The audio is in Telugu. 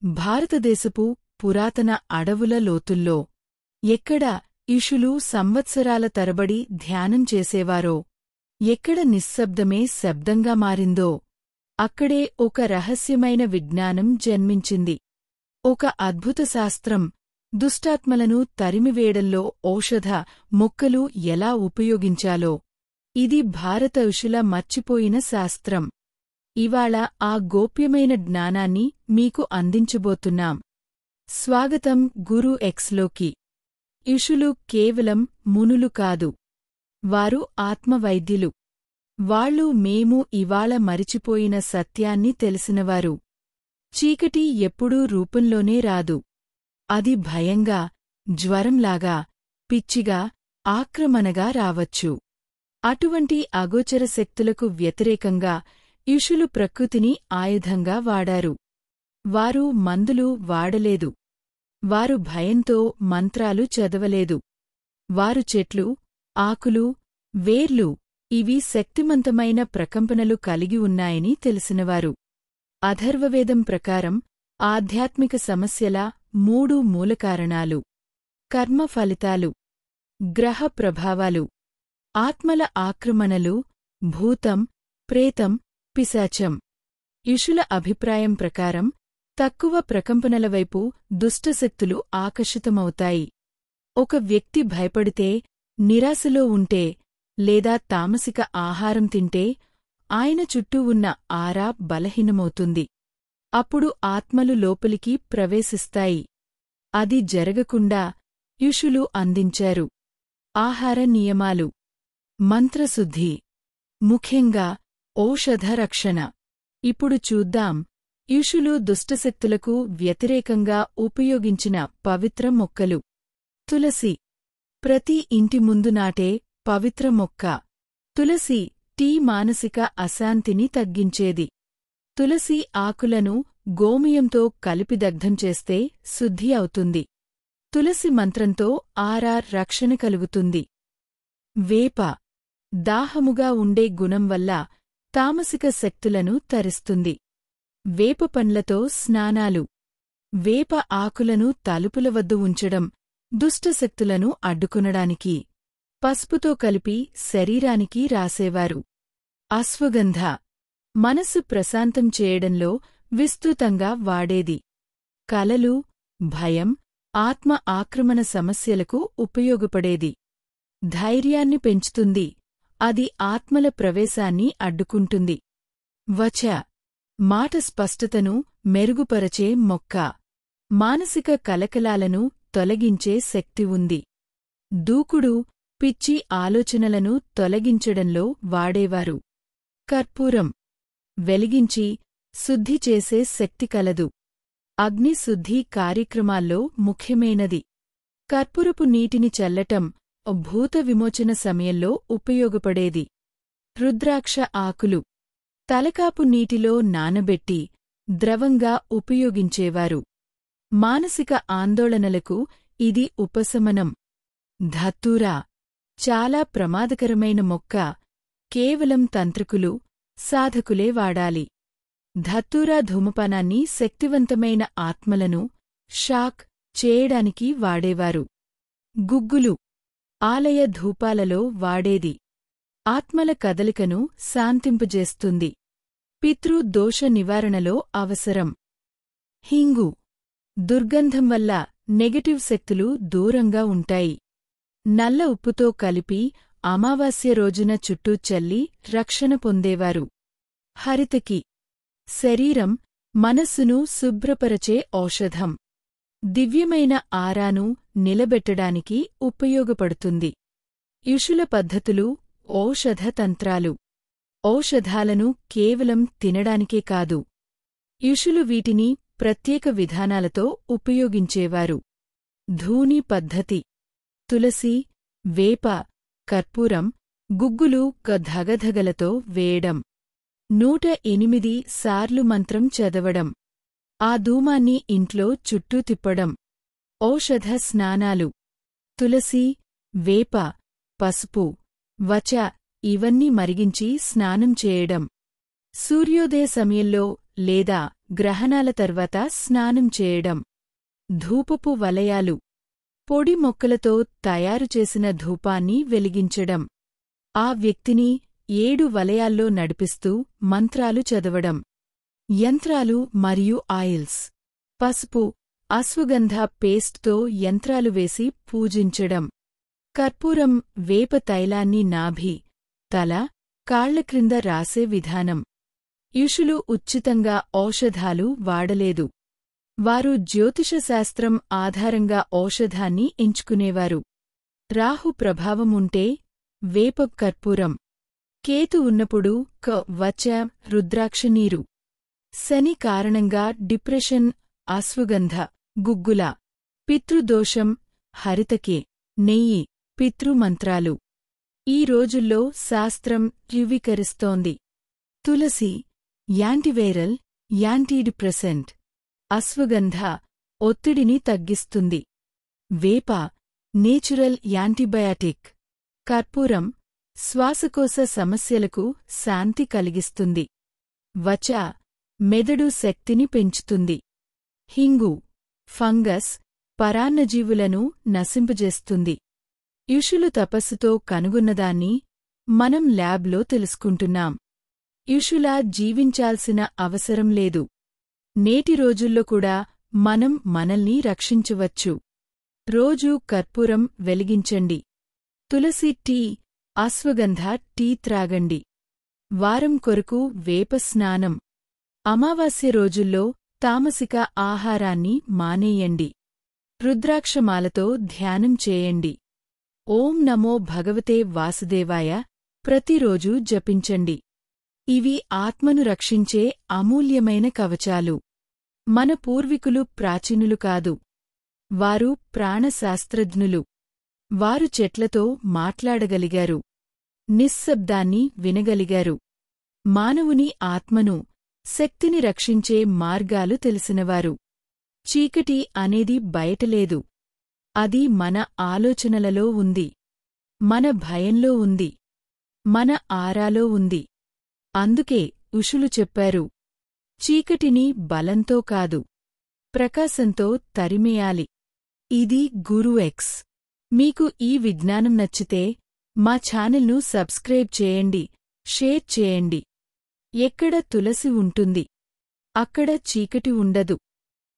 భారతదేశపు పురాతన అడవుల లోతుల్లో ఎక్కడ ఇషులు సంవత్సరాల తరబడి ధ్యానం చేసేవారో, ఎక్కడ నిశ్శబ్దమే శబ్దంగా మారిందో, అక్కడే ఒక రహస్యమైన విజ్ఞానం జన్మించింది. ఒక అద్భుత శాస్త్రం, దుష్టాత్మలను తరిమివేయడంలో ఔషధ మొక్కలు ఎలా ఉపయోగించాలో. ఇది భారత ఋషుల మర్చిపోయిన శాస్త్రం. ఇవాళ ఆ గోప్యమైన జ్ఞానాన్ని మీకు అందించబోతున్నాం. స్వాగతం గురు ఎక్స్లోకి. ఋషులు కేవలం మునులు కాదు, వారు ఆత్మవైద్యులు. వాళ్ళు మేము ఇవాళ మరిచిపోయిన సత్యాన్ని తెలిసినవారు. చీకటి ఎప్పుడూ రూపంలోనే రాదు. అది భయంగా, జ్వరంలాగా, పిచ్చిగా, ఆక్రమణగా రావచ్చు. అటువంటి అగోచర శక్తులకు వ్యతిరేకంగా ఋషులు ప్రకృతిని ఆయుధంగా వాడారు. వారు మందులు వాడలేదు. వారు భయంతో మంత్రాలు చదవలేదు. వారు చెట్లు, ఆకులు, వేర్లు ఇవి శక్తిమంతమైన ప్రకంపనలు కలిగి ఉన్నాయని తెలిసినవారు. అథర్వవేదం ప్రకారం ఆధ్యాత్మిక సమస్యల 3 మూలకారణాలు: కర్మ ఫలితాలు, గ్రహ ప్రభావాలు, ఆత్మల ఆక్రమణలు, భూతం, ప్రేతం, పిశాచం. ఋషుల అభిప్రాయం ప్రకారం తక్కువ ప్రకంపనల వైపు దుష్టశక్తులు ఆకర్షితమవుతాయి. ఒక వ్యక్తి భయపడితే, నిరాశలో ఉంటే, లేదా తామసిక ఆహారం తింటే ఆయన చుట్టూ ఉన్న ఆరా బలహీనమవుతుంది. అప్పుడు ఆత్మలు లోపలికి ప్రవేశిస్తాయి. అది జరగకుండా ఋషులు అందించారు ఆహార నియమాలు, మంత్రశుద్ధి, ముఖ్యంగా ఔషధ రక్షణ. ఇప్పుడు చూద్దాం ఋషులు దుష్టశక్తులకు వ్యతిరేకంగా ఉపయోగించిన పవిత్ర మొక్కలు. తులసి. ప్రతి ఇంటి ముందు నాటే పవిత్ర మొక్క. తులసి టీ మానసిక అశాంతిని తగ్గించేది. తులసి ఆకులను గోమయంతో కలిపి దగ్ధం చేస్తే శుద్ధి అవుతుంది. తులసి మంత్రంతో రక్షణ కలుగుతుంది. వేప. దాహముగా ఉండే గుణం వల్ల తామసిక శక్తులను తరిస్తుంది. వేప పండ్లతో స్నానాలు. వేప ఆకులను తలుపుల వద్ద ఉంచడం దుష్టశక్తులను అడ్డుకొనడానికి. పసుపుతో కలిపి శరీరానికి రాసేవారు. అశ్వగంధ. మనస్సు ప్రశాంతం చేయడంలో విస్తృతంగా వాడేది. కలలు, భయం, ఆత్మ ఆక్రమణ సమస్యలకు ఉపయోగపడేది. ధైర్యాన్ని పెంచుతుంది. అది ఆత్మల ప్రవేశాన్ని అడ్డుకుంటుంది. వచ. మాట స్పష్టతను మెరుగుపరచే మొక్క. మానసిక కలకలాలను తొలగించే శక్తి ఉంది. దూకుడు, పిచ్చి ఆలోచనలను తొలగించడంలో వాడేవారు. కర్పూరం. వెలిగించి శుద్ధి చేసే శక్తి కలదు. అగ్నిశుద్ధి కార్యక్రమాల్లో ముఖ్యమైనది. కర్పూరపు నీటిని చల్లటం భూత విమోచన సమయంలో ఉపయోగపడేది. రుద్రాక్ష ఆకులు. తలకాపు నీటిలో నానబెట్టి ద్రవంగా ఉపయోగించేవారు. మానసిక ఆందోళనలకు ఇది ఉపశమనం. ధతూరా. చాలా ప్రమాదకరమైన మొక్క. కేవలం తంత్రికులు, సాధకులే వాడాలి. ధతూరా ధూమపానాన్ని శక్తివంతమైన ఆత్మలను షాక్ చేయడానికి వాడేవారు. గుగ్గులు. ఆలయ ధూపాలలో వాడేది. ఆత్మల కదలికను శాంతింపజేస్తుంది. పితృ దోష నివారణలో అవసరం. హింగు. దుర్గంధం వల్ల నెగటివ్ శక్తులు దూరంగా ఉంటాయి. నల్ల ఉప్పుతో కలిపి అమావాస్య రోజున చుట్టూ చల్లి రక్షణ పొందేవారు. హరితకి. శరీరం, మనస్సును శుభ్రపరచే ఔషధం. దివ్యమైన ఆరాను నిలబెట్టడానికి ఉపయోగపడుతుంది. ఋషుల పద్ధతులు, ఔషధ తంత్రాలు. ఔషధాలను కేవలం తినడానికే కాదు, ఋషులు వీటిని ప్రత్యేక విధానాలతో ఉపయోగించేవారు. ధూని పద్ధతి. తులసి, వేప, కర్పూరం, గుగ్గులు ధగధగలతో వేయడం. 108 సార్లు మంత్రం చదవడం. ఆ ధూమాన్ని ఇంట్లో చుట్టూ తిప్పడం. ఔషధ స్నానాలు. తులసి, వేప, పసుపు, వచ ఇవన్నీ మరిగించి స్నానం చేయడం. సూర్యోదయ సమయంలో లేదా గ్రహణాల తర్వాత స్నానం చేయడం. ధూపపు వలయాలు. పొడి మొక్కలతో తయారుచేసిన ధూపాన్ని వెలిగించడం. ఆ వ్యక్తిని 7 వలయాల్లో నడిపిస్తూ మంత్రాలు చదవడం. యంత్రాలు మరియు ఆయిల్స్. పసుపు, అశ్వగంధ పేస్ట్తో యంత్రాలు వేసి పూజించడం. కర్పూరం, వేప తైలాన్ని నాభి, తల, కాళ్ల క్రింద రాసే విధానం. ఋషులు ఉచితంగా ఔషధాలు వాడలేదు. వారు జ్యోతిషశాస్త్రం ఆధారంగా ఔషధాన్ని ఎంచుకునేవారు. రాహు ప్రభావముంటే వేప కర్పూరం. కేతు ఉన్నప్పుడు వచ రుద్రాక్ష నీరు. శని కారణంగా డిప్రెషన్ అశ్వగంధ, గుగ్గుల. పితృదోషం హరితకే, నెయ్యి, పితృమంత్రాలు. ఈ రోజుల్లో శాస్త్రం ధృవీకరిస్తోంది. తులసి యాంటివైరల్, యాంటీడిప్రెసెంట్. అశ్వగంధ ఒత్తిడిని తగ్గిస్తుంది. వేప నేచురల్ యాంటీబయాటిక్. కర్పూరం శ్వాసకోశ సమస్యలకు శాంతి కలిగిస్తుంది. వచ మెదడు శక్తిని పెంచుతుంది. హింగు ఫంగస్ పరాన్నజీవులను నశింపజేస్తుంది. ఋషులు తపస్సుతో కనుగొన్నదాన్ని మనం ల్యాబ్లో తెలుసుకుంటున్నాం. ఋషులా జీవించాల్సిన అవసరం లేదు. నేటి రోజుల్లో కూడా మనం మనల్ని రక్షించవచ్చు. రోజూ కర్పూరం వెలిగించండి. తులసి టీ, అశ్వగంధ టీ త్రాగండి. వారం కొరకు వేప స్నానం. అమావాస్య రోజుల్లో తామసిక ఆహారాన్ని మానేయండి. రుద్రాక్షమాలతో ధ్యానం చేయండి. ఓం నమో భగవతే వాసుదేవాయ ప్రతిరోజూ జపించండి. ఇవి ఆత్మను రక్షించే అమూల్యమైన కవచాలు. మన పూర్వీకులు ప్రాచీనులు కాదు. వారు ప్రాణశాస్త్రజ్ఞులు. వారు చెట్లతో మాట్లాడగలిగారు. నిశ్శబ్దాన్ని వినగలిగారు. మానవుని ఆత్మను, శక్తిని రక్షించే మార్గాలు తెలిసినవారు. చీకటి అనేది బయటలేదు. అది మన ఆలోచనలలో ఉంది. మన భయంలో ఉంది. మన ఆరాలో ఉంది. అందుకే ఋషులు చెప్పారు, చీకటిని బలంతో కాదు, ప్రకాశంతో తరిమేయాలి. ఇది గురు ఎక్స్. మీకు ఈ విజ్ఞానం నచ్చితే మా ఛానల్ను సబ్స్క్రైబ్ చేయండి, షేర్ చేయండి. ఎక్కడ తులసి ఉంటుంది, అక్కడ చీకటి ఉండదు.